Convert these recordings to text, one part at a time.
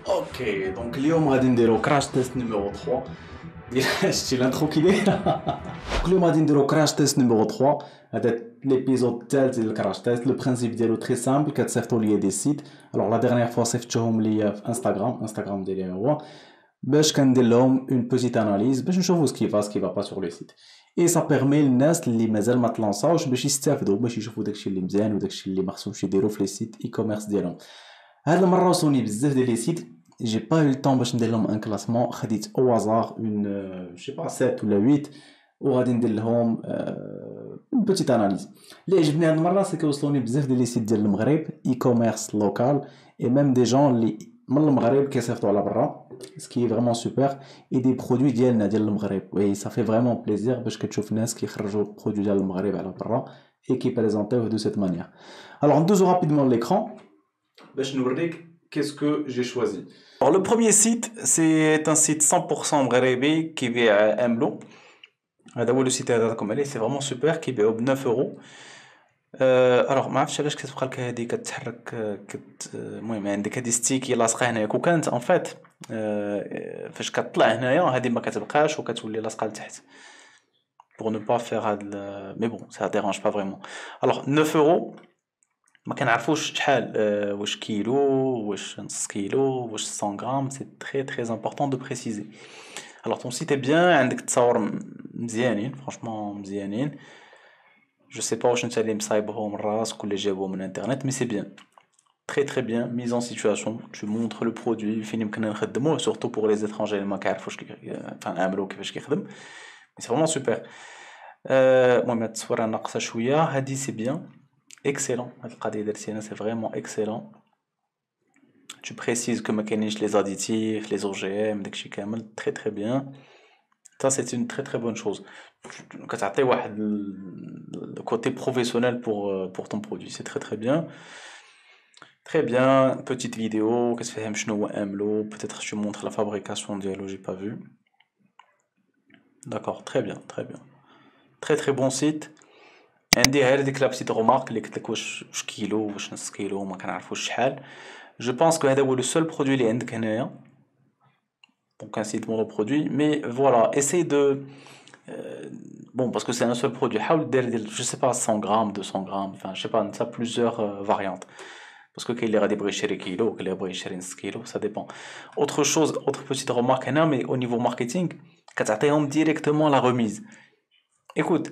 Ok, donc اليوم غادي نديرو كراش تيست نيميرو 3 ديال شتي l'intro كي دايره. Donc اليوم غادي نديرو كراش تيست نيميرو 3. هذا ليبيزود الثالث ديال الكراش تيست. لو برينسيپ ديالو تري سامبل، كتصيفطوا ليا دي سيت. الوغ لا ديرنيير فوا صيفطتهم ليا في انستغرام ديالي هو باش كندير لهم اون بوتيت اناليز باش نشوفوا سكي فا با سور لو سيت. اي سا بيرمي للناس اللي مازال ما تلونساوش باش يستافدوا، باش يشوفوا داكشي اللي مزيان وداكشي اللي ما خصهمش يديروا في لي سيت اي كوميرس ديالهم. هاد المره وصلوني بزاف ديال لي سيت، j'ai pas eu le temps باش ندير لهم ان كلاسمون. خديت او hasard une je sais pas 7 ولا 8 وغادي ندير لهم une petite analyse. اللي عجبني هاد المره سي كيوصلوني بزاف ديال لي سيت ديال المغرب اي كوميرس لوكال اي ميم دي جون اللي من المغرب كيصيفطوا على برا، سكي فريمون سوبر. اي دي برودوي ديالنا ديال المغرب، وي صافي فريمون بليزير باش كتشوف ناس كيخرجوا برودوي ديال المغرب على برا اي كي بريزونطيوه دو سيت مانيير. Alors ندوزو رابيدمون l'écran باش نوريك qu'est-ce que j'ai choisi. Alors le premier site, c'est un site 100% مغربي كيبيع املو. هذا هو لو سيت اللي هضرتكم عليه، سي فريمون سوبر، كيبيعو ب 9 اورو. الوغ ما عرفتش علاش كتبقى لك هذه كتحرك المهم عندك هذه ستيكي لاصقه هنايا، كون كانت ان فات فاش كطلع هنايا هذه ما كتبقاش وكتولي لاصقه لتحت pour ne pas faire هاد mais bon ça dérange pas vraiment. Alors 9 euros ما كنعرفوش شحال، واش كيلو واش نص كيلو واش 100 غرام. سي تري تري امبورطون دو بريسيزي. alors ton site est bien، عندك تصاور مزيانين فرانشمون مزيانين. je sais pas واش نتا اللي مصايبهم من راسك ولا جابوهم من انترنت، mais c'est bien très très bien mise en situation. tu montres le produit فين يمكننا نخدموه surtout pour les étrangers اللي ما كيعرفوش enfin عملو كيفاش كيخدم. c'est vraiment super. المهم هاد التصويره ناقصه شويه، هادي سي بيان excellent. هاد القضيه درتي انا سي فريمون excellent. tu précises que ما كاينينش les additifs les OGM داكشي كامل très très bien. ça c'est une très très bonne chose. كتعطي واحد le côté professionnel pour ton produit. c'est très très bien. très bien. petite vidéo كتفهم شنو هو املو. peut-être tu montres la fabrication ديالو، j'ai pas vu. d'accord très bien très bien. très très bon site. عندي غير ديك لا بتيت رومارك اللي قلت لك واش كيلو واش نص كيلو ما كنعرفوش شحال. جو بونس كو هذا هو لو سول برودوي اللي عندك هنايا، دونك ان سيت مونوبرودوي. مي فوالا اساي دو bon parce que c'est un seul produit. حاول دير je sais pas 100 غرام 200 غرام، enfin je sais pas نتا plusieurs variantes parce que كاين اللي غادي يبغي يشري كيلو وكاين اللي يبغي يشري نص كيلو، ça dépend. autre chose autre petite remarque هنا، mais au niveau marketing كتعطيهم directement la remise. écoute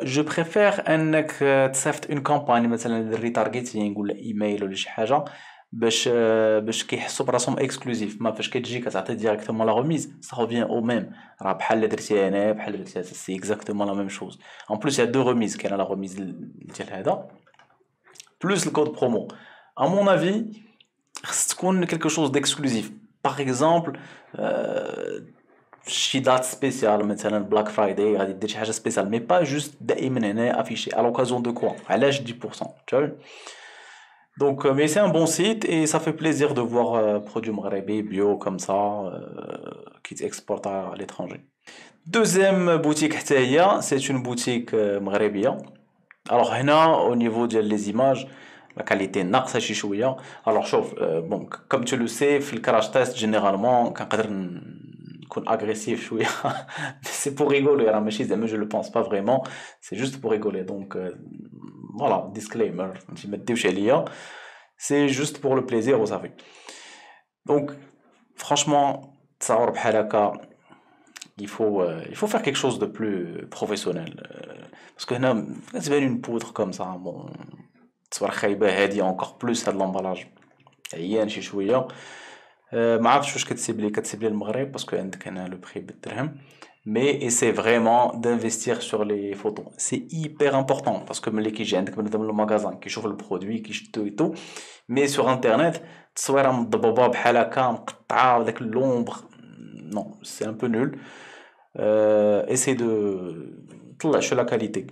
جو بريفير انك تصيفط اون كامباني مثلا ريتارغيتينغ ولا ايميل ولا شي حاجه باش كيحسوا براسهم اكسكلوزيف. ما فاش كتجي كتعطي ديريكتومون لا ريميز سا ريفيان او ميم، راه بحال اللي درتي انا بحال اللي درتي سي اكزاكتومون لا ميم شوز. ان بليس يا دو ريميز، كاينه لا ريميز ديال هذا بلوس الكود برومو. ا مون افي خص تكون كلكو شوز ديكسكلوزيف. باغ اكزومبل شي دات سبيسيال مثلا بلاك فرايداي غادي دير شي حاجه سبيسيال، مي با جوست دائما هنا افيشي ا لوكازيون دو كوا علاش 10%. تشوف donc mais c'est un bon site et ça fait plaisir de voir produits maghrebi bio comme ça qui s'exportent à l'étranger. deuxième boutique حتى هي c'est une boutique مغربيه. alors هنا au niveau ديال les images la qualité ناقصه شي شويه. alors شوف bon comme tu le sais في الكراش تيست généralement كنقدر نكون agressif شويه c'est pour rigoler راه ماشي زعما je le pense pas vraiment, c'est juste pour rigoler. donc voilà disclaimer فهمتي ما ديوش عليا, c'est juste pour le plaisir وصافي. donc franchement تصاور بحال هكا il faut faire quelque chose de plus professionnel parce que هنا كتبان une poudre comme ça bon تصوير خايبه هادي encore plus هاد لامبالاج عيان شي شويه. ما عرفتش واش كتسيب لي المغرب باسكو عندك هنا لو بري بالدرهم. mais essaie vraiment d'investir sur les photos, c'est hyper important parce que ملي كيجي عندك بنادم من المغازان كيشوف البرودوي كيشدو ايتو. mais sur internet التصويره مضبوبه بحال هكا مقطعه وداك اللومبر non c'est un peu nul. essaie de طلع شو لا كاليتي.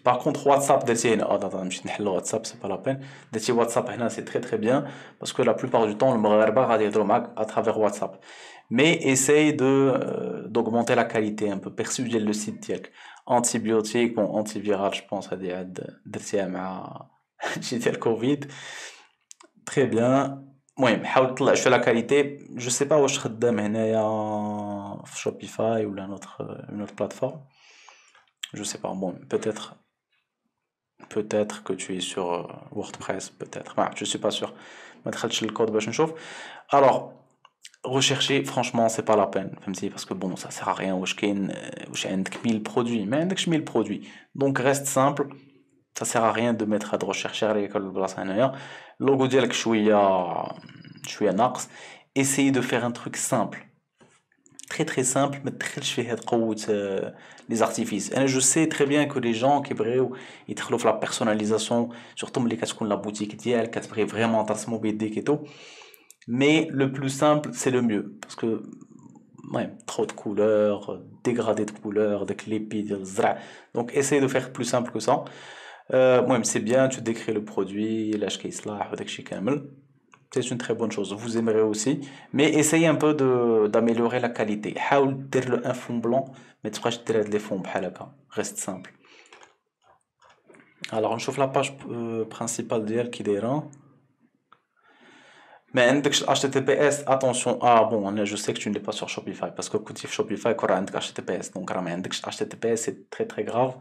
Par contre WhatsApp درتي هنا نمشي نحل WhatsApp c'est pas la peine. درتي WhatsApp هنا c'est très très bien parce que la plupart du temps المغاربه غادي يهضروا معاك à travers WhatsApp. mais essaye d'augmenter la qualité un peu perçue ديال le site ديالك. antibiotique bon antiviral je pense هادي عاد درتيها مع شي ديال كوفيد. très bien. المهم حاول تطلع شويه لا كاليتي. جو سي با واش خدام هنايا في شوبيفاي ولا نوتر بلاتفورم. جو سي با بون peut-être que tu es sur WordPress, peut-être. Ah, je suis pas sûr. ما دخلتش الكود باش نشوف. Alors, rechercher, franchement, c'est pas la peine. فهمتي parce que bon, ça sert à rien. واش كاين واش عندك 1000 produits, ما عندكش 1000 produits. Donc reste simple. Ça sert à rien de mettre de rechercher عليك البلاصه هنايا. اللوغو ديالك شويه ناقص. Essayez de faire un truc simple. Très très simple, ما تدخلش فيه هاد قوة les artifices. انا جو سي très bien que les gens كيبغيو يدخلوا في لا بيرسوناليزاسيون surtout ملي كتكون لا بوتيك ديالك كتبغي فريمون ترسمو بيديك et tout. Mais le plus simple c'est le mieux parce que المهم trop de couleurs, dégradé de couleurs, داك ليبي ديال الزرع. Donc essaye de faire plus simple que ça. المهم c'est bien, tu décris le produit, لاش كيصلح وداكشي كامل. C'est une très bonne chose. Vous aimerez aussi. Mais essayez un peu d'améliorer la qualité. حاول دير له un fond blanc. ما تبقاش دير هاد لي فون بحال هكا. Reste simple. Alors نشوف la page principale ديالك كي دايره. ما عندكش HTTPS. Attention. Ah bon, je sais que tu n'es pas sur Shopify parce que كنتي في Shopify كون راه عندك HTTPS. Donc راه ما عندكش HTTPS, c'est très très grave.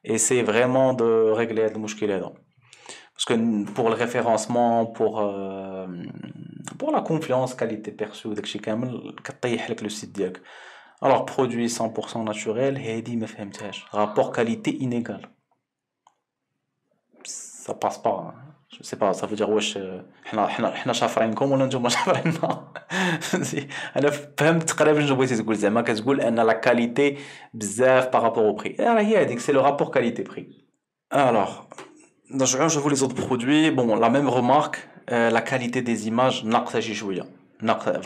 Essaye vraiment de régler هاد المشكل هذا. Parce que pour le référencement, pour la confiance, qualité perçue, داكشي كامل كطيح لك لو سيت ديالك. Alors produit 100% naturel, هادي ما فهمتهاش. Rapport qualité inégal. Ça passe pas. Hein. Je sais pas, ça veut dire واش حنا شافرينكم ولا نتوما شافريننا. انا فهمت تقريبا شنو بغيتي تقول زعما كتقول ان لا كاليتي بزاف بارابور او بري. هي هذيك سي لو رابور كاليتي بري. Alors je vous les autres produits. Bon, la même remarque, la qualité des images,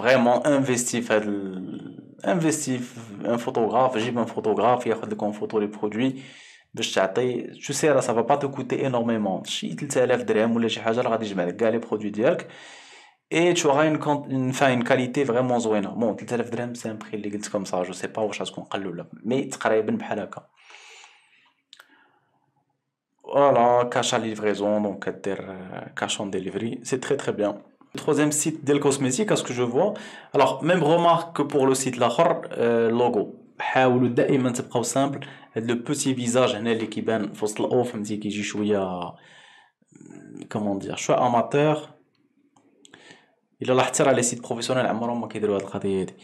vraiment investi un photographe, j'ai un photographe, il y a en photo les produits. Tu sais, là, ça va pas te coûter énormément. Si tu as درهم ولا شي حاجة غادي يجمع لك كاع les produits ديالك et tu auras une qualité vraiment زوينة. Bon, 3000 درهم c'est un prix اللي قلت comme ça, je sais pas واش غتكون قل ولا mais تقريبا بحال هكا. Voilà, cash à livraison, donc cash en delivery, c'est très très bien. Le troisième site des cosmétiques, à ce que je vois. Alors, même remarque que pour le site l'autre, logo. حاولوا دائما تبقاو simple. Le petit visage هنا اللي كيبان في وسط الاو فهمتي كيجي شويه comment dire شويه amateur. الا لاحظتي راه لي سيت بروفيسيونيل عمرهم ما كيديروا هاد القضيه هادي.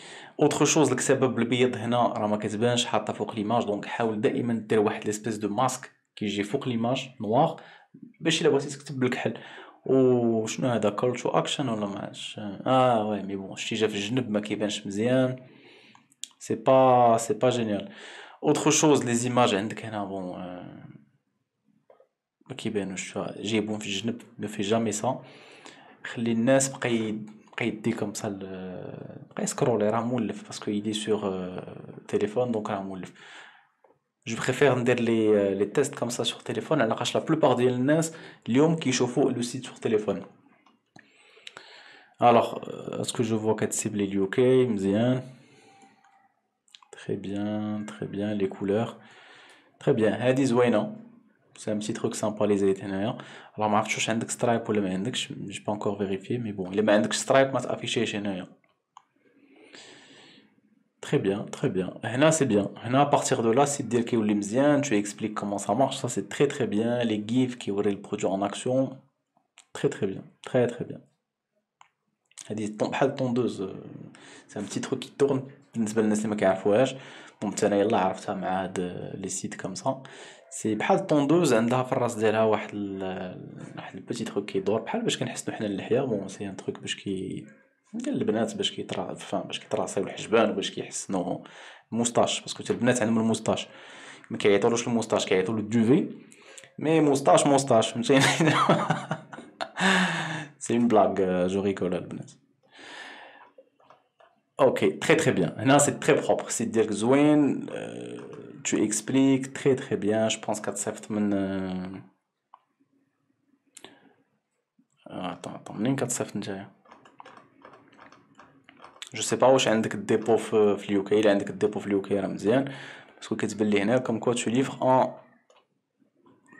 اوتر شوز السبب البيض هنا راه ما كتبانش حاطه فوق ليماج دونك حاول دائما دير واحد ليسبيس دو ماسك كيجي فوق ليماج نوار باش الا بغيتي تكتب بالكحل. وشنو هذا كول تو اكشن ولا ماعرفتش. وي مي بون شتي جا في الجنب ما كيبانش مزيان. سي با جينيال. اوتر شوز لي زيماج عندك هنا بون ما كيبانوش جايبهم في الجنب نو في جامي سا. خلي الناس بقى يدي كوم سا بقى يسكرولي راه مولف باسكو يدي سور تيليفون دونك راه مولف. جو بريفير ندير لي تيست كوم سا سور تيليفون على لاقاش لا بلوبار ديال الناس اليوم كيشوفوا لو سيت سور تيليفون. الوغ اسكو جو فوا كتسيبلي اليو كي مزيان. Très bien, les couleurs. Très bien, هادي زوينة. C'est un petit truc sympa les زايد هنايا. Alors ما عرفتش واش عندك سترايب ولا ما عندكش. J'ai pas encore vérifié mais bon, إلا ما عندكش سترايب ما تافيشيش هنايا. Très bien. هنا c'est bien. هنا à partir de là السيت ديالك كيولي مزيان. Tu expliques comment ça marche. Ça c'est très bien. Les gifs كيوري le produit en action. Très bien. Très bien. هادي بحال طوندوز. C'est un petit truc qui tourne. بالنسبه للناس اللي ما كيعرفوهاش بون حتى انا يلاه عرفتها مع هاد لي سيت كوم سا. سي بحال طوندوز عندها في الراس ديالها واحد البيتي تروك كيدور بحال باش كنحسنو حنا اللحيه. بون سي ان تروك باش ديال البنات باش كيتراصيو الحجبان وباش كيحسنوا الموستاش باسكو حتى البنات عندهم الموستاش ما كيعيطولوش الموستاش كيعيطولو الدوفي مي موستاش فهمتيني. سي اون بلاغ جو ريكول البنات. Ok, très bien. Là, c'est très propre. C'est dire que Zouen, tu expliques très bien. Je pense qu'à cette attends, منين كتصيفط نتايا؟ جو سي با واش عندك الديبو في اليوكي. الا عندك الديبو في اليوكي راه مزيان باسكو كتبان لي هنا كوم كوا tu livres en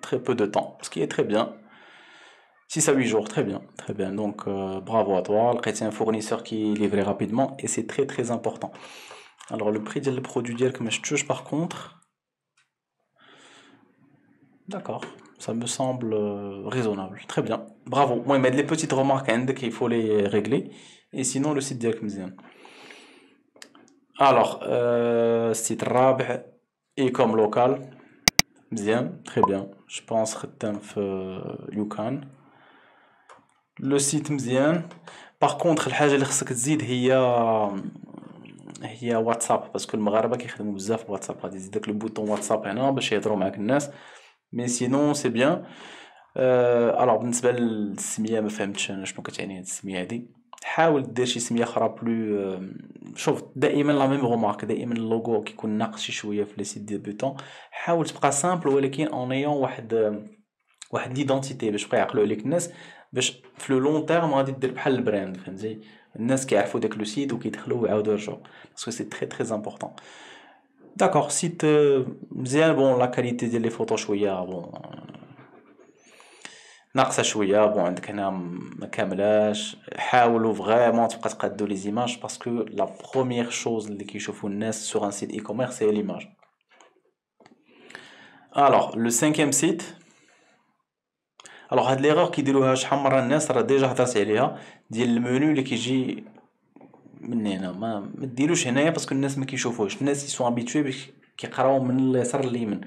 très peu de temps ce qui est très bien. 6 à 8 jours, très bien, très bien. Donc, bravo à toi. C'est un fournisseur qui est livré rapidement et c'est très très important. Alors, le prix du produit ديالك ما شفتوش par contre. D'accord, ça me semble raisonnable. Très bien, bravo. Moi, il met les petites remarques qu'il faut les régler. Et sinon, le site ديالك مزيان. Alors, site رابح et comme local. مزيان, très bien. Je pense خدام في يوكان. Le site مزيان. Par contre, الحاجة اللي خصك تزيد هي واتساب باسكو المغاربة كيخدموا بزاف بواتساب غادي يزيد داك لو بوطون واتساب هنا باش يهضروا معاك الناس. مي سينون سي بيان. الوغ بالنسبة للسمية ما فهمتش انا شنو كتعني هاد السمية هادي. حاول دير شي سمية اخرى بلو. شوف دائما لا ميم رومارك دائما اللوغو كيكون ناقص شي شوية في لي سيت ديبوتون. حاول تبقى سامبل ولكن اون ايون واحد ليدونتيتي باش بقى يعقلوا عليك الناس باش في لو لون تيرم غادي دير بحال البراند فهمتي الناس كيعرفوا داك لو سيت وكيدخلوا ويعاودوا يرجعوا باسكو سي تري تري امبورطون. داكوغ سيت مزيان. بون لا كاليتي ديال لي فوتو شويه بون ناقصه شويه. بون عندك هنا ما كاملاش. حاولوا فريمون تبقى تقادو لي زيماج باسكو لا بروميير شوز اللي كيشوفوا الناس سور ان سيت اي كوميرس هي ليماج. الوغ لو سانكيام سيت. الوغ هاد ليغور كيديروها شحال من مره الناس راه ديجا هضرت عليها ديال المنيو اللي كيجي من هنا ما ديروش هنايا باسكو الناس ما كيشوفوش الناس يسون ابيتوي باش كيقراو من اليسار لليمين.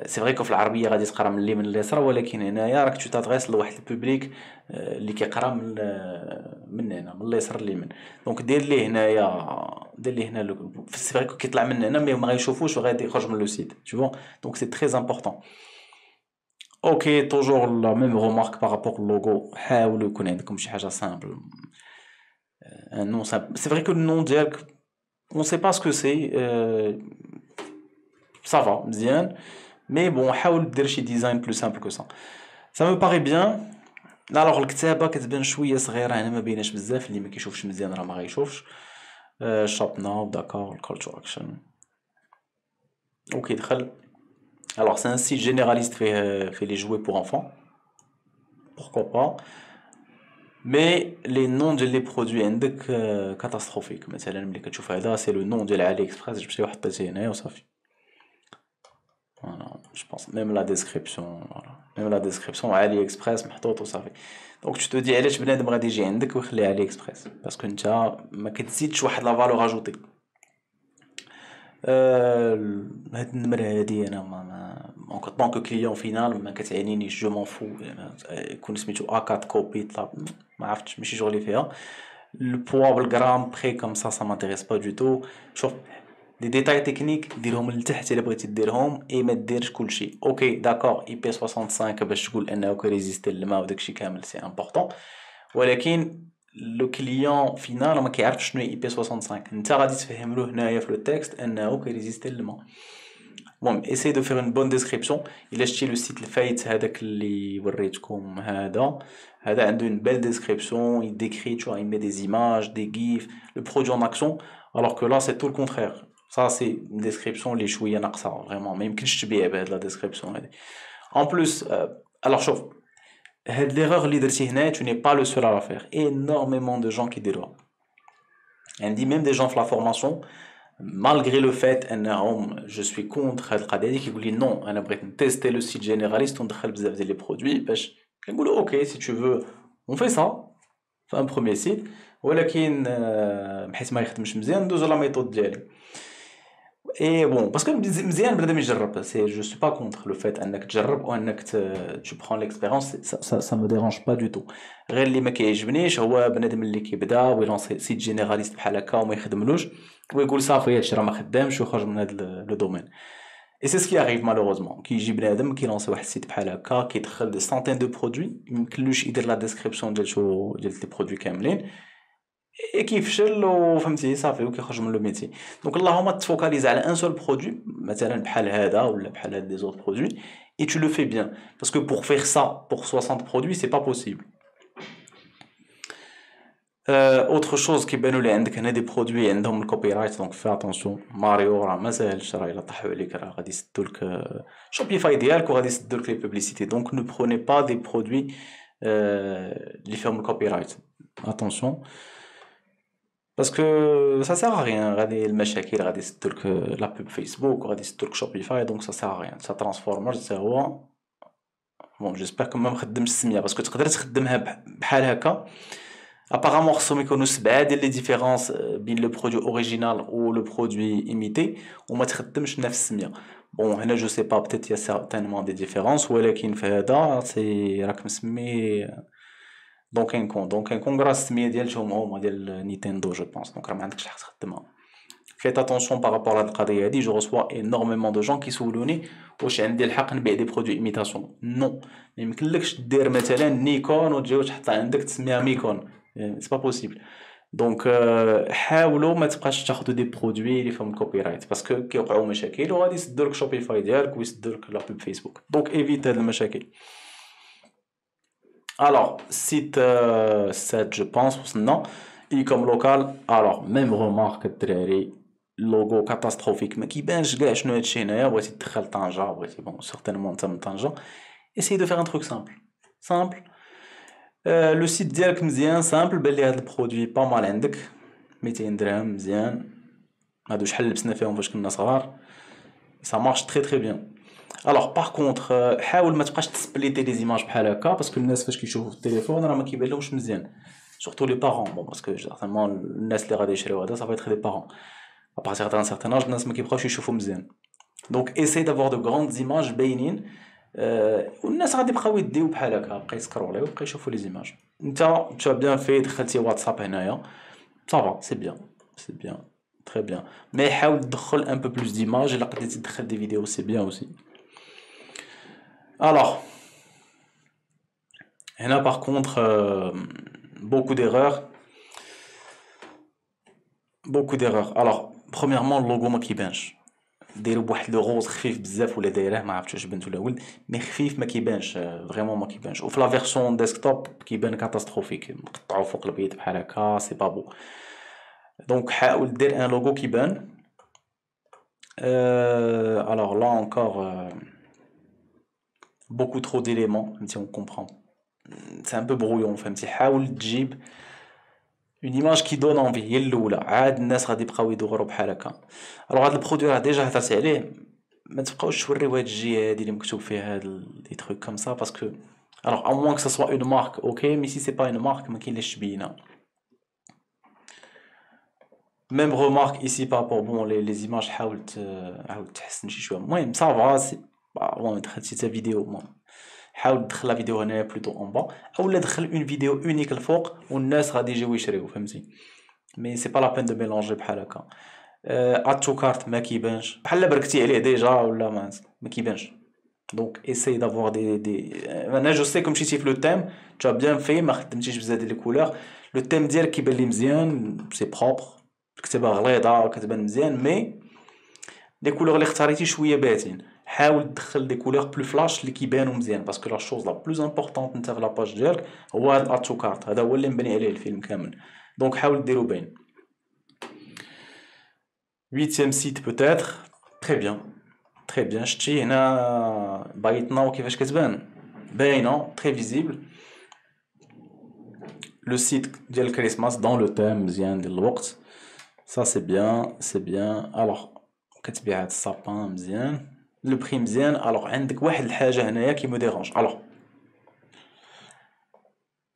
سي فري كو في العربيه غادي تقرا من اليمين لليسار ولكن هنايا راك تو تادريس لواحد البوبليك اللي كيقرا من هنا من اليسار لليمين. دونك دير ليه هنايا دير ليه هنا سي فري كو كيطلع من هنا مي ما غايشوفوش وغادي يخرج من لو سيت tu vois دونك سي تري امبورطون. اوكي توجور لا ميم رومارك بارابور لوغو. حاولوا يكون عندكم شي حاجه سامبل. Un nom simple. C'est vrai que le nom d'Elk, on ne sait pas ce que c'est. Ça va, bien. Mais bon, حاول دير شي design plus simple que ça. Ça me paraît bien. Alors الكتابة كتبان شوية صغيرة هنا ما بيناش بزاف اللي ما كيشوفش مزيان راه ما غايشوفش. shop now, d'accord, call to action. Ok, دخل. Alors c'est un site généraliste fait les jouets pour enfants. Pourquoi pas. Mais les noms ديال لي برودوي عندك كاتاستروفيك. مثلا ملي كتشوف هذا سي لو نون ديال علي اكسبريس جبتيه وحطيتيه هنايا وصافي. فوالا جو بونس ميم لا ديسكريبسيون فوالا ميم لا ديسكريبسيون علي اكسبريس محطوط وصافي. دونك تو دي علاش بنادم غادي يجي عندك ويخلي علي اكسبريس باسكو نتا ما كتزيدش واحد لا فالور اجوتي. هاد النمرة هادي انا ما طونك كليون فينال ما كتعنينيش جو مون فو يكون سميتو A4 كوبي طلع ما عرفتش ماشي شغلي فيها. لو بوا بالغرام بري كوم سا مانتيريس با دو تو. شوف لي ديتاي تكنيك ديرهم لتحت الا بغيتي ديرهم اي ما ديرش كلشي. اوكي داكور اي بي 65 باش تقول انه كيريزيستي للماء وداكشي كامل سي امبورطون ولكن لو كليون فينال ما كيعرفش شنو هي اي بي 65 انت غادي تفهم له هنايا في لو تكست انه كيريزيستي للماء. المهم ايساي دو فير اون بون ديسكريبسيون. الا شتي لو سيت الفايت هذاك اللي وريتكم هذا عنده une belle description, il décrit, tu vois, il met des images, des gifs, le produit en action, alors que là c'est tout le contraire. Ça c'est une description اللي شويه ناقصه vraiment ما يمكنش تبيع بهاد لا ديسكريبسيون هذه. En plus alors شوف هاد l'erreur اللي درتي هنا tu n'es pas le seul à la faire. Énormément de gens qui déroulent. عندي même des gens في la formation malgré le fait انهم je suis contre هاد القضيه هذه كيقول لي non انا بغيت نتيستي لو سيت جينيراليست وندخل بزاف ديال لي برودوي باش كنقولوا اوكي si tu veux on fait ça في ان بروميير سيت ولكن بحيث ما يخدمش مزيان ندوزو لا ميثود ديالي. اي بون باسكو مزيان بنادم يجرب سي جو سوي با كونتر لو فيت انك تجرب وانك تو برون ليكسبيريونس سا ما ديرونج با دو تو. غير اللي ما كيعجبنيش هو بنادم اللي كيبدا ويلونسي سيت جينيراليست بحال هكا وما يخدملوش ويقول صافي هادشي راه ما خدامش ويخرج من هذا لو دومين. اي سي سكي اريف مالوروزمون كيجي بنادم كيلونسي واحد السيت بحال هكا كيدخل دي سانتين دو برودوي ميمكنلوش يدير لا ديسكريبسيون ديال لي برودوي كاملين كيفشل وفهمتي صافي وكيخرج من لو ميتي. دونك اللهم تفوكاليز على ان سول برودوي مثلا بحال هذا ولا بحال هاد لي زوت برودوي et tu le fais bien parce que pour faire ça pour 60 produits c'est pas possible. autre chose كيبانوا لي عندك هنا دي برودوي عندهم الكوبي رايت دونك في اتونسيون ماريو راه ما ساهلش راه الا طاحوا عليك راه غادي يسدوا لك شوبيفاي ديالك وغادي يسدوا لك لي بوبليسيتي. دونك ne prenez pas des produits اللي فيهم الكوبي attention parce que ça sert à rien غادي المشاكل غادي يسدولك لا بوب فيسبوك وغادي يسدولك شوبيفاي دونك ça sert à rien ça ترانسفورمر حتى هو بون جيسبر كو ما مخدمش السميه باسكو تقدر تخدمها بحال هكا ابارامون خصهم يكونوا 7 ديال لي ديفيرونس بين لو برودوي اوريجينال و لو برودوي ايميتي وما تخدمش نفس السميه بون هنا جو سي با بتيت يا سيرتينمون دي ديفيرونس ولكن في هذا سي راك مسمي دونك كون غراس السميه ديالهم هما ديال نينتندو جو بونس دونك راه ما عندكش الحق تخدمها فيت اتونسيون بارابور لهاد القضيه هادي جو ريسوا انورميمون دو جون كيسولوني واش عندي الحق نبيع دي برودوي ايميتاسيون نو ما يمكنلكش دير مثلا نيكون وتجي وتحطها عندك تسميها ميكون سي با بوسيبل دونك حاولوا ما تبقاش تاخذوا دي برودوي اللي فيهم كوبي رايت باسكو كيوقعوا مشاكل وغادي يسدوا لك شوبيفاي ديالك ويسدوا لك لا بوب فيسبوك دونك ايفيت هاد المشاكل alors site 7 je pense وصلنا e-com local alors même remarque الدراري لوغو كاتاستروفيك ما كيبانش كاع شنو هادشي هنايا بغيتي تدخل طنجة بغيتي بون سيغتينمون انت من طنجة essayez de faire un truc simple لو سيت ديالك مزيان سامبل بان هاد البرودوي با مال عندك 200 درهم مزيان هادو شحال لبسنا فيهم فاش كنا صغار ça marche très très bien alors par contre حاول ما تبقاش تسبليتي لي زيماج بحال هكا باسكو الناس فاش كيشوفوا في التليفون راه ما كيبان لهمش مزيان سورتو لي بارون بون باسكو جينيرالمون الناس اللي غادي يشريو هذا صافي تري دي بارون ابارتيغ دان سارتان اج الناس ما كيبقاوش يشوفوا مزيان دونك ايساي دافوار دو غروند زيماج باينين والناس غادي يبقاو يديو بحال هكا بقى يسكروليو وبقى يشوفوا لي زيماج انت بيان في دخلتي واتساب هنايا صافا سي بيان تري بيان مي حاول تدخل ان بو بلوس ديماج الا قدرتي تدخل دي فيديو سي بيان اوسي alors هنا par contre beaucoup d'erreurs alors premièrement اللوغو ما كيبانش ديروا بواحد لو روز خفيف بزاف ولا دايره ما عرفتش واش بنت ولا ولد مي خفيف ما كيبانش فريمون ما كيبانش وفي لا فيرسون ديسكتوب كيبان كاتاستروفيك مقطعو فوق البيض بحال هكا سي با بو دونك حاول دير ان لوغو كيبان alors là encore beaucoup trop d'éléments فهمتي on comprend c'est un peu brouillon فهمتي حاول تجيب اون ايماج كي دون انفي هي الاولى عاد الناس غادي يبقاو يدوروا بحال هكا الوغ هاد البرودوي راه ديجا هضرت عليه ما تبقاوش توريو هاد الجهه هادي اللي مكتوب فيها هاد دي تروك كوم سا باسكو الوغ ا موان كو سا سوا اون مارك اوكي مي سي سي با اون مارك ما كاين ليش تبينها ميم remarque ici par rapport bon les images حاول تحسن شي شويه المهم صافا سي بون دخلتي تا فيديو حاول تدخل لا فيديو هنايا بلوتو اون با اولا دخل اون فيديو اونيك الفوق والناس غادي يجيو يشريو فهمتي مي سي با لا بين دو ميلونجي بحال هكا اتو كارت ما كيبانش بحال بركتي عليه ديجا ولا ما كيبانش دونك ايساي دافوار دي انا جو سي كوم مشيتي في لو تيم تو بيان في ما خدمتيش بزاف ديال لي كولور لو تيم ديالك كيبان لي مزيان سي بروبر الكتابه غليظه كتبان مزيان مي لي كولور اللي اختاريتي شويه باتين حاول تدخل دي كولور بلو فلاش اللي كيبانو مزيان باسكو لا شوز لا بلوز امبورطونط نتا في لاباج ديالك هو هاد الاتو كارت هذا هو اللي مبني عليه الفيلم كامل دونك حاول ديرو باين 8e site peut-être très bien شتي هنا بايتنا وكيفاش كتبان باينه très visible le site ديال الكريسماس dans le thème مزيان ديال الوقت ça c'est bien alors كتبيع هاد السابان مزيان لو بري مزيان الوغ عندك واحد الحاجه هنايا كي مو ديرونج الوغ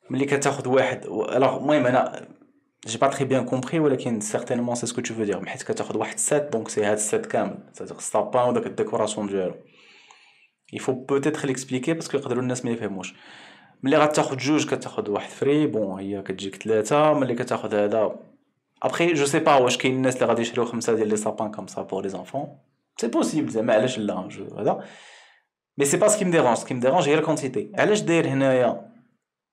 ملي كتاخذ واحد الوغ المهم انا جي با تري بيان كومبري ولكن سيغتينمون سي سكو تو فو دير حيت كتاخذ واحد السيت دونك سي هاد السيت كامل صافي السابان وداك الديكوراسيون ديالو il faut peut-être l'expliquer باسكو يقدروا الناس ما يفهموش ملي غتاخذ جوج كتاخذ واحد فري بون هي كتجيك ثلاثه ملي كتاخذ هذا ابري جو سي با واش كاين الناس اللي غادي يشريو 5 ديال لي سابان كوم سا بور لي زانفون سي بوسيبل زعما علاش لا هذا مي سي با سكي مي ديرونج سكي مي ديرونج هي الكونتيتي علاش داير هنايا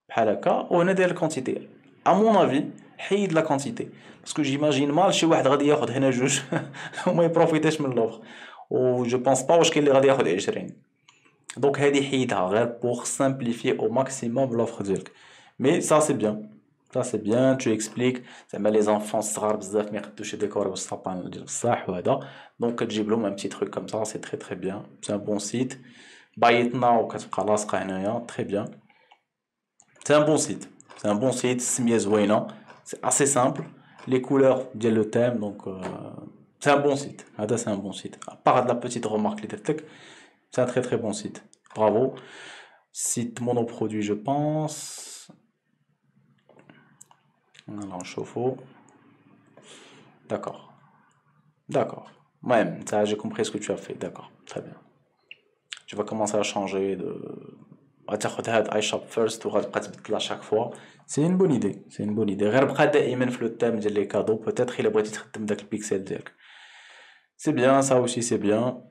بحال هكا وهنا داير الكونتيتي ا مون افي حيد لا كونتيتي باسكو جيماجين مال شي واحد غادي ياخذ هنا جوج وما يبروفيتيش من لوفر و جو بونس با واش كاين اللي غادي ياخذ 20 دونك هادي حيدها غير بوغ سامبليفي او ماكسيموم لوفر ديالك مي سا سي بيان ça c'est bien tu expliques زعما لي زانفون صغار بزاف ما يقدوش يديكوريو السابان ديال بصح وهذا دونك كتجيب لهم ان بتي تروك كوم سا سي تري تري بيان سي ان بون سيت بايتنا وكتبقى لاصقه هنايا تري بيان C'est un bon site. C'est un bon site, سمية زوينة. C'est assez simple. Les couleurs ديال le thème, donc c'est un bon site. هذا c'est un bon site. À part de la petite remarque اللي درت لك, c'est un très très bon site. Bravo. Site monoproduit, je pense. Alors, chauffe-eau. D'accord. D'accord. Ouais, ça, j'ai compris ce que tu as fait. D'accord. Très bien. Tu vas commencer à changer de. غتاخد هاد اي شوب فيرست وغتبقى تبدل à chaque fois. C'est une bonne idée. C'est une bonne idée. غير بقى دائما في لو تيم ديال لي كادو peut-être الا بغيتي تخدم داك البيكسل ديالك. C'est bien, ça aussi c'est bien.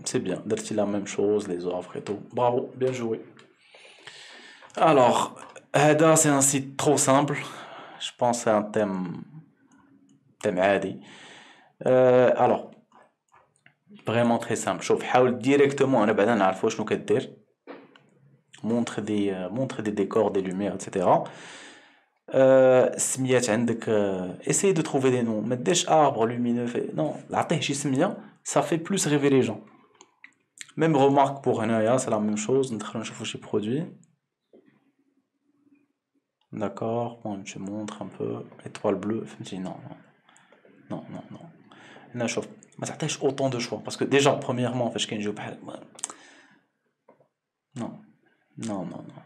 C'est bien. درتي la même chose, les offres et tout. Bravo, bien joué. Alors, هذا c'est un site trop simple. Je pense que c'est un thème عادي. Alors, vraiment très simple. شوف حاول directement انا بعدا نعرفوا شنو كدير. montre des décors, des lumières, etc. السميات عندك essaye de trouver des noms. ما ديرش arbre lumineux. Non, عطيه شي سمية, ça fait plus rêver les gens. Même remarque pour هنايا, c'est la même chose. ندخلو نشوفو شي produit. D'accord, bon, je montre un peu. Étoile bleue, فهمتي, non, non, non, non. هنا شوف, ما تعطيش autant de choix. Parce que déjà, premièrement, فاش كنجيو بحال non, non, non, non.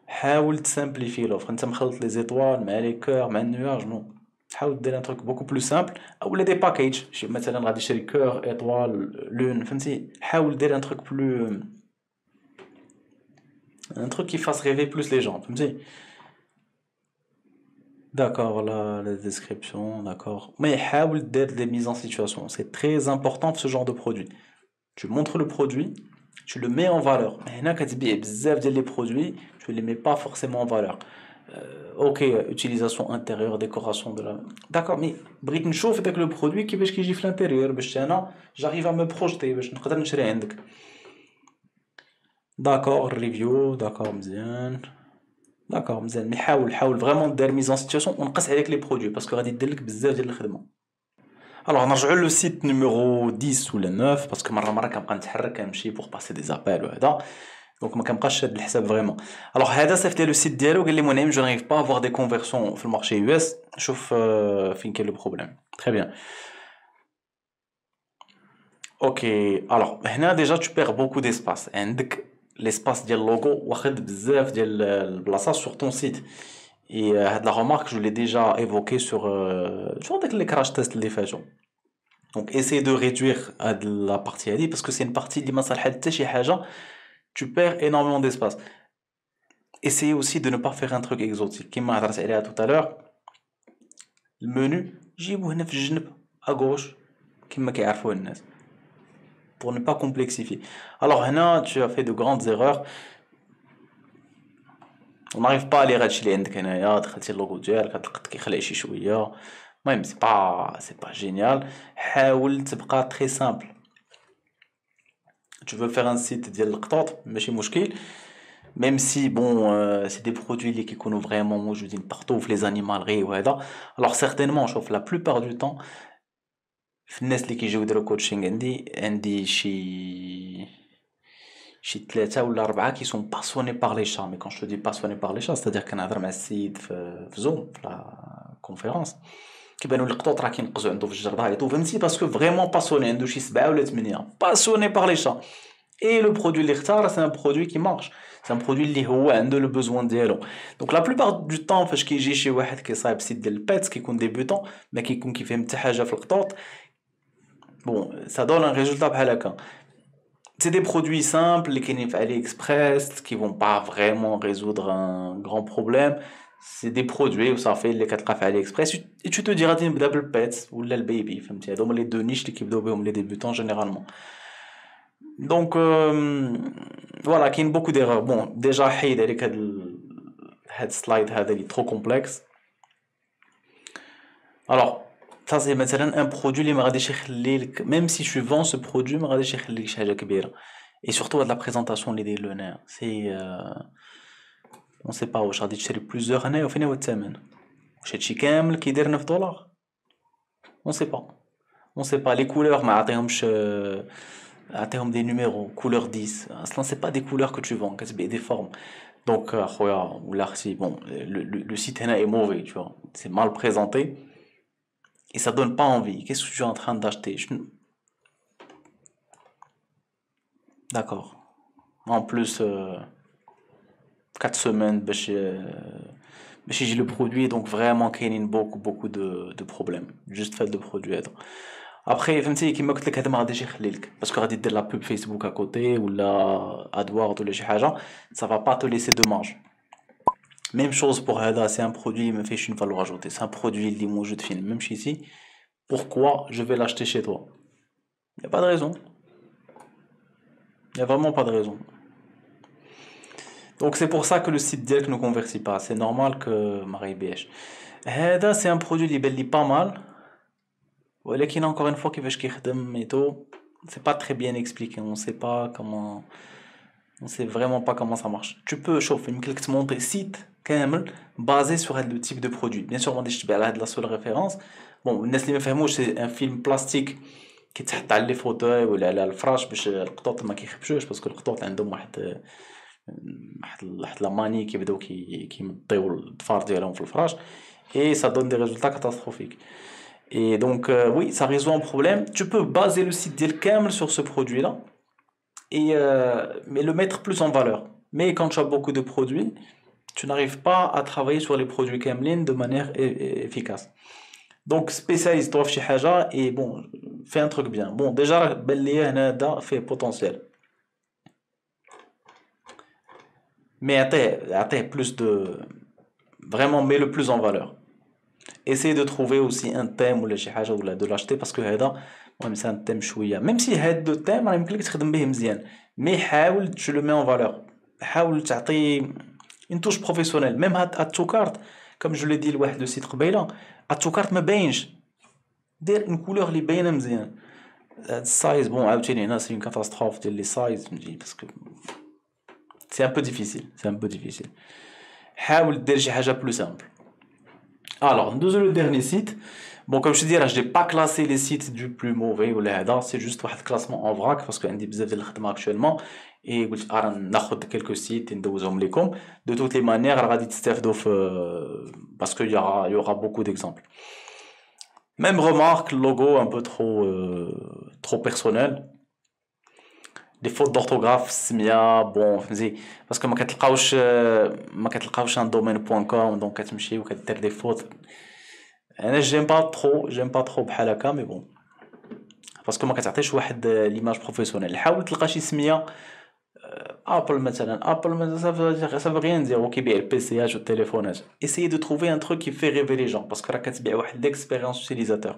حاول تسامبليفي l'offre. انت مخلط les étoiles مع les cœurs مع النواج, non. حاول دير un truc beaucoup plus simple. اولا des packages. شي مثلا غادي تشري cœur, étoile, lune, فهمتي. حاول دير un truc plus un truc qui fasse rêver plus les gens, فهمتي. D'accord, la description, d'accord. Mais حاول دير des mises en situation. C'est très important ce genre de produit. Tu montres le produit, tu le mets en valeur. Mais هنا كتبيع بزاف ديال les produits, tu les mets pas forcément en valeur. Ok, utilisation intérieure, décoration de la. D'accord, mais بغيت نشوف داك le produit كيفاش كيجي في l'intérieur باش انا j'arrive à me projeter باش نقدر نشري عندك. D'accord, review, d'accord, مزيان. D'accord, مزيان. مي حاول vraiment دير mise en situation ونقص عليك les produits parce que غادي دير لك بزاف ديال الخدمة. Alors نرجعوا لو سيت numéro 10 ولا 9 parce que مرة كنبقى نتحرك كنمشي pour passer des appels وهذا. Donc ما كنبقاش شاد الحساب فريمون. Alors هذا صيفط لي لو سيت ديالو قال لي منعم je n'arrive pas à avoir des conversions في المارشي US. شوف فين كاين لو بروبليم. Très bien. Ok, alors هنا déjà tu perds beaucoup d'espace. عندك l'espace ديال اللوغو واخد بزاف ديال البلاصه sur ton site. Et هاد la remarque je l'ai déjà évoqué sur داك les crash tests اللي فاتوا. Donc essaye de réduire la partie هادي parce que c'est une partie اللي ما صالحه حتى شي حاجه. Tu perds énormément d'espace. Essayez aussi de ne pas faire un truc exotique. كيما هضرت عليها tout à l'heure. المنيو جيبوه هنا في الجنب à gauche كيما كيعرفوه الناس. Pour ne pas complexifier. Alors هنا tu as fait de grandes erreurs. On n'arrive pas à lire هادشي اللي عندك هنايا. دخلتي اللوغو ديالك هتلقط كيخلع شي شويه. المهم c'est pas génial. حاول تبقى très simple. Tu veux faire un site ديال القطوط ماشي مشكل. Même si bon c'est des produits اللي كيكونوا vraiment موجودين partout في les animaleries وهذا. Alors certainement شوف la plupart du temps في الناس اللي كيجيو يديروا كوتشينغ عندي شي 3 ولا 4 qui sont passionnés par les chats. Mais quand je te dis passionnés par les chats, c'est-à-dire كنهضر مع السيد في زوم في لا كونفيرونس كيبانوا لي القطوط راه كينقزوا عنده في الجرده يطو فهمتي باسكو فريمون باسيوني عنده شي 7 ولا 8 باسيوني par les chats. Et le produit اللي اختار c'est un produit qui marche. C'est un produit اللي هو عنده le besoin ديالو. Donc la plupart du temps فاش كيجي شي واحد كيصايب سيت ديال البيتس كيكون ديبوتون ما كيكون كيفهم حتى حاجه في القطوط. Bon, ça donne un résultat بحال هكا. C'est des produits simples اللي كاينين في AliExpress qui vont pas vraiment résoudre un grand problème. C'est des produits وصافي اللي كتلقى في AliExpress et tu te dis غادي نبدا بالبيتس ولا البيبي فهمتي هادو هما لي دو نيش اللي كيبداو بهم لي ديبوتون généralement. Donc voilà كاين beaucoup d'erreurs. Bon déjà حيد عليك هاد السلايد هذا اللي trop complexe. Alors ça c'est مثلا un produit اللي ما غاديش يخلي لك même si tu vends ce produit ما غاديش يخلي لك شي حاجه كبيره. Et surtout هاد la présentation اللي داير له هنا c'est on sait pas واش غادي تشري بلوزيغ هنايا وفين هو الثمن واش هادشي كامل كيدير 9 دولار on sait pas les couleurs ما عطيهمش عطيهم des numéros couleur 10 اصلا c'est pas des couleurs que tu vends كتبيع des formes Donc, ou là, si, bon, le site est mauvais, tu vois. C'est mal présenté et ça donne pas envie. Qu'est-ce que je suis en train d'acheter? D'accord. En plus, 4 semaines, j'ai le produit, donc vraiment qu'il y a beaucoup de problèmes. Juste fait de produit. Après, فهمتي كيما قلت لك هذا ما غاديش يخليلك باسكو غادي دير لا بوب فيسبوك à côté ولا ادوارد ولا شي حاجه ça va pas te laisser de marge. Même chose pour Hada, c'est un produit, il me fait une valeur ajoutée. C'est un produit, il dit mon jeu de film, même chez ici. Pourquoi je vais l'acheter chez toi? Il n'y a pas de raison. Il n'y a vraiment pas de raison. Donc c'est pour ça que le site direct ne convertit pas. C'est normal que Marie BH. Hada, c'est un produit qui est pas mal. ولكن encore une fois كيفاش كيخدم et tout, c'est pas très bien expliqué. On sait pas comment. On sait vraiment pas comment ça marche. Tu peux chauffer, mais te montrer site كامل basé sur le type de produit. Bien sûr, on dit que c'est la seule référence. Bon, الناس اللي ما فهموش c'est un film plastique كيتحط على لي فوتوي ولا على الفراش باش القطوط ما كيخبشوش باسكو القطوط عندهم واحد لا ماني كيبداو كيمطيو الضفار ديالهم في الفراش et ça donne des résultats catastrophiques. Et donc oui, ça résout un problème. Tu peux baser le site ديال كامل sur ce produit-là. Mais le mettre plus en valeur. Mais quand tu as beaucoup de produits, tu n'arrives pas à travailler sur les produits Kemlin de manière efficace. Donc, spécialise-toi chez Haja et bon, fais un truc bien. Bon, déjà, Bellier Nada fait potentiel. Mais attends plus de. Vraiment, mets le plus en valeur. Essaye de trouver aussi un thème ou de l'acheter parce que Hada, c'est un thème chouïa. Même si هاد le thème راه يمكن لك تخدم به مزيان، mais حاول tu le mets en valeur. حاول تعطي une touche professionnelle. Même à Tokart, comme je l'ai dit لواحد le site قبيله، à Tokart ما باينش. دير une couleur اللي باينه مزيان. السايز بون عاوتاني هنا c'est une catastrophe ديال لي سايز parce que c'est un peu difficile, c'est un peu difficile. حاول دير شي حاجه plus simple. Alors, nous le dernier site. Bon, comme je te dis, je n'ai pas classé les sites du plus mauvais ou les c'est juste un classement en vrac parce que j'ai besoin de le actuellement. Et je vais quelques sites et de toutes les manières, parce qu'il y aura beaucoup d'exemples. Même remarque, logo un peu trop personnel. Les fautes d'orthographe, bon, parce que ما كتلقاوش un domaine.com donc كتمشي وكدير des fautes. j'aime pas trop بحال هكا mais bon parce que ما كتعطيش واحد l'image professionnelle. حاول تلقى شي سميه ابل مثلا ça veut rien dire وكيبيع البيسيات والتليفونات. Essayez de trouver un truc qui fait rêver les gens parce que راه كتبيع واحد l'expérience utilisateur.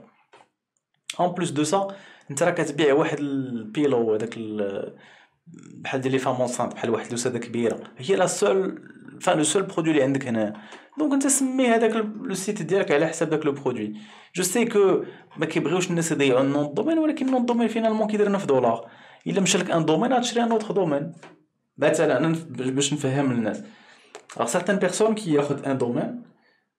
En plus de ça انت راه كتبيع واحد البيلو هذاك بحال ديال لي فام اونسانت بحال واحد الوساده كبيره هي لا سول لو سول برودوي اللي عندك هنا دونك انت سمي هذاك لو سيت ديالك على حساب داك لو برودوي. جو سي كو ما كيبغيوش الناس يضيعوا النون دومين ولكن النون دومين فينالمون كيدير 9 دولار. الا مشى لك ان دومين غتشري ان اوتر دومين مثلا انا باش نفهم للناس. alors certaines personnes qui ياخذ ان دومين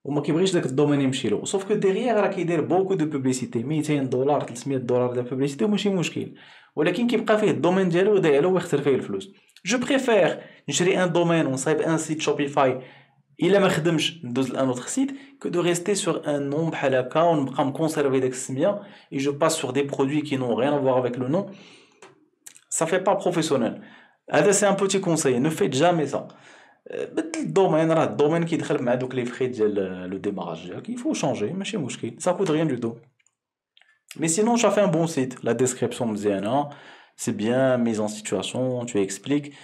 وما كيبغيش داك الدومين يمشي له سوف كو ديغيير راه كيدير بوكو دو بوبليسيتي 200 دولار 300 دولار ديال بوبليسيتي وماشي مشكل ولكن كيبقى فيه الدومين ديالو ويضيع له ويخسر فيه الفلوس. جو بريفير نشري ان دومين ونصايب ان سيت شوبيفاي الا ما خدمش ندوز لان اوتر سيت كو دو ريستي سور ان نون بحال هكا ونبقى مكونسيرفي داك السميه اي جو باس سور دي برودوي كي نون ريان افوار افيك لو نون ça fait pas professionnel. هذا سي ان بوتي كونساي ne faites jamais ça. بدل الدومين راه الدومين كيدخل مع دوك لي فري ديال لو ديماراج ديالك يفو شونجي ماشي مشكل ça coûte rien du tout. Mais sinon ça fait un bon site, la description مزيانه c'est bien mise en situation, tu expliques.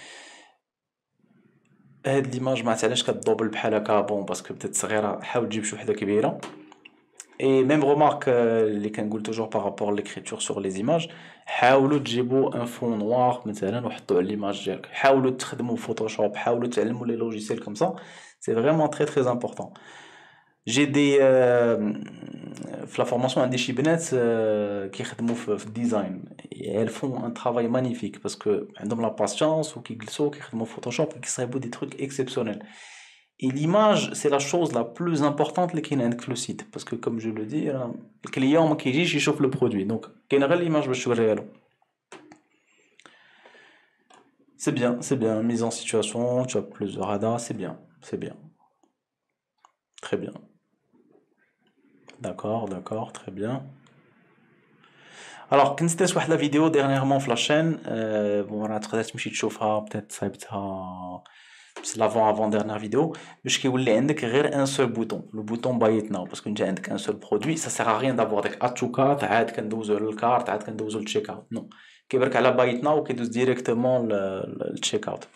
هاد ليماج ما علاش كدوبل بحال هكا بون باسكو بدات صغيره حاول تجيب شي وحده كبيره. Et même remarque اللي كنقول toujours par rapport à l'écriture sur les images حاولوا تجيبوا ان فون نوار مثلا وحطوا على l'image ديالك حاولوا تخدموا فوتوشوب حاولوا تعلموا لي لوجيسيال comme ça c'est vraiment très très important. J'ai des في la formation عندي شي بنات كيخدموا في الديزاين elles font un travail magnifique parce que عندهم la patience وكيجلسوا كيخدموا فوتوشوب وكيصايبوا des trucs exceptionnels. Et l'image, c'est la chose la plus importante اللي كاينه عندك في لو سيت باسكو كوم جو لو دي الكليون ما كيجيش يشوف لو برودوي دونك كاين غير ليماج باش توريها له. c'est bien. Mise en situation, tu as plus de radar, c'est bien. Très bien. D'accord, très bien. Alors, كنت درت واحد لا فيديو dernièrement في la chaîne, bon راه تقدر تمشي تشوفها peut-être صايبتها c'est l'avant dernière vidéo باش كيولي عندك غير ان سول بوطون لو بوطون باي ناو باسكو انت عندك ان سول برودوي سا سيغ ا ريان دافوار داك اتشو كارت عاد كندوزو للكارت عاد كندوزو للتشيك اوت نو كيبرك على باي ناو كيدوز ديريكتومون للتشيك اوت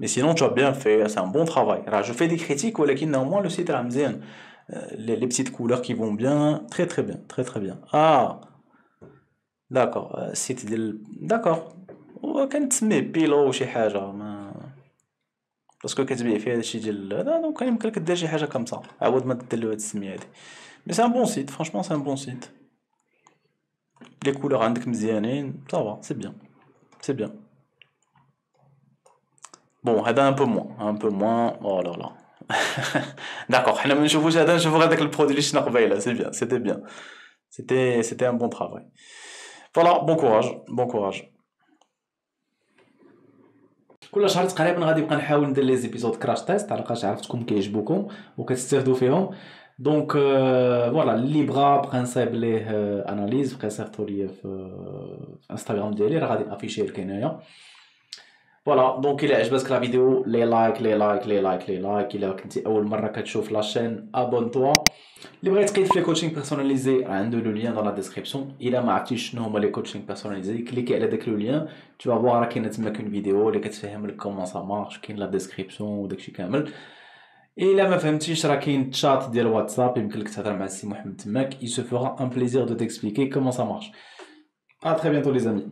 مي سينون tu as bien fait c'est un bon travail راه je fais des critiques ولكن néanmoins le site راه مزيان les petites couleurs qui vont bien très bien ah d'accord site ديال d'accord وكنتسميه بيلو وشي حاجه ما باسكو كتبيع فيها هادشي ديال هذا دونك يمكن لك دير شي حاجه كمسا عاود ما دير له هاد السميه هادي مي سي ان بون سيت فرانشمون سي ان بون سيت لي كولور عندك مزيانين صافا سي بيان بون هذا ان بو موان او لا لا داكوغ حنا ما نشوفوش هذا نشوفو غير داك البرودوي اللي شفنا قبيله سي بيان سيتي بيان سيتي ان بون طرافاي فوالا بون كوراج كل شهر تقريبا غادي نبقى نحاول ندير لي زيبيزود كراش تيست على لقاش عرفتكم كيعجبوكم وكتستافدوا فيهم دونك فوالا اللي بغا بقى نصايب ليه اناليز بقى يصيفطوا ليا في انستغرام ديالي راه غادي نافيشيه لك هنايا فوالا دونك الا عجبتك لا فيديو لي لايك الا كنتي اول مره كتشوف لاشين ابون توا اللي بغا يتقيد في لي كوتشينغ بيرسوناليزي عنده لو لين dans la description الا ما عرفتيش شنو هما لي كوتشينغ بيرسوناليزي كليكي على داك لو لين تو فوا راه كاينه تما كاين فيديو اللي كتفهم لك كومون سا مارش كاين لا ديسكريبسيون وداكشي كامل الا ما فهمتيش راه كاين الشات ديال واتساب يمكن لك تهضر مع السي محمد تماك il se fera un plaisir de t'expliquer comment ça marche à très bientôt les amis